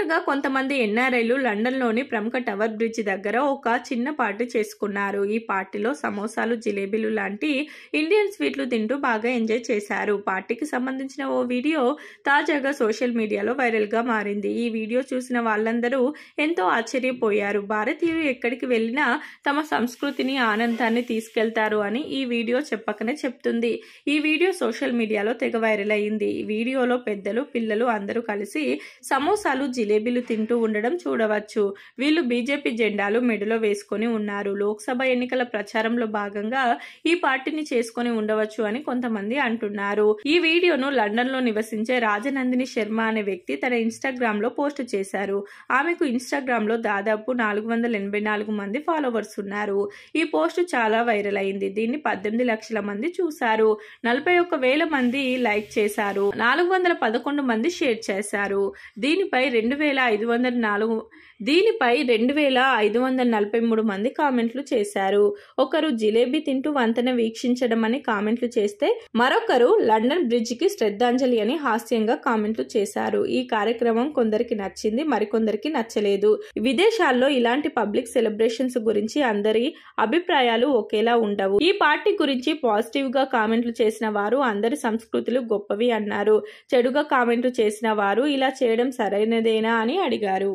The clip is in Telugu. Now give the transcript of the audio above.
రీసెంట్ గా కొంతమంది ఎన్ఆర్ఐలు లండన్ లోని ప్రముఖ టవర్ బ్రిడ్జ్ దగ్గర ఒక చిన్న పార్టీ చేసుకున్నారు. ఈ పార్టీలో సమోసాలు, జిలేబీలు లాంటి ఇండియన్ స్వీట్లు తింటూ బాగా ఎంజాయ్ చేశారు. పార్టీకి సంబంధించిన ఓ వీడియో తాజాగా సోషల్ మీడియాలో వైరల్ గా మారింది. ఈ వీడియో చూసిన వాళ్ళందరూ ఎంతో ఆశ్చర్యపోయారు. భారతీయులు ఎక్కడికి వెళ్ళినా తమ సంస్కృతిని, ఆనందాన్ని తీసుకెళ్తారు అని ఈ వీడియో చెప్పకనే చెప్తుంది. ఈ వీడియో సోషల్ మీడియాలో తెగ వైరల్ అయింది. ఈ వీడియోలో పెద్దలు, పిల్లలు అందరూ కలిసి సమోసాలు, జిలేబీలు తింటూ ఉండడం చూడవచ్చు. వీళ్ళు బీజేపీ జెండాలు మెడలో వేసుకొని ఉన్నారు. లోక్సభ ఎన్నికల ప్రచారంలో భాగంగా ఈ పార్టీని చేసుకొని ఉండవచ్చు అని కొంతమంది అంటున్నారు. ఈ వీడియోను లండన్ లో నివసించే రాజనందిని శర్మ అనే వ్యక్తి తన ఇన్స్టాగ్రామ్ లో పోస్ట్ చేశారు. ఆమెకు ఇన్స్టాగ్రామ్ లో దాదాపు 484 మంది ఫాలోవర్స్ ఉన్నారు. ఈ పోస్ట్ చాలా వైరల్ అయింది. దీన్ని 18 లక్షల మంది చూశారు. 41,000 మంది లైక్ చేశారు. 411 మంది షేర్ చేశారు. దీనిపై 2,543 మంది కామెంట్లు చేశారు. ఒకరు జిలేబీ తింటూ వంతెన వీక్షించడం అని కామెంట్లు చేస్తే, మరొకరు లండన్ బ్రిడ్జ్ కి శ్రద్ధాంజలి అని హాస్యంగా కామెంట్లు చేశారు. ఈ కార్యక్రమం కొందరికి నచ్చింది, మరికొందరికి నచ్చలేదు. విదేశాల్లో ఇలాంటి పబ్లిక్ సెలబ్రేషన్స్ గురించి అందరి అభిప్రాయాలు ఒకేలా ఉండవు. ఈ పార్టీ గురించి పాజిటివ్ గా కామెంట్లు చేసిన వారు అందరి సంస్కృతులు గొప్పవి అన్నారు. చెడుగా కామెంట్లు చేసిన వారు ఇలా చేయడం సరైనదేనా అని అడిగారు.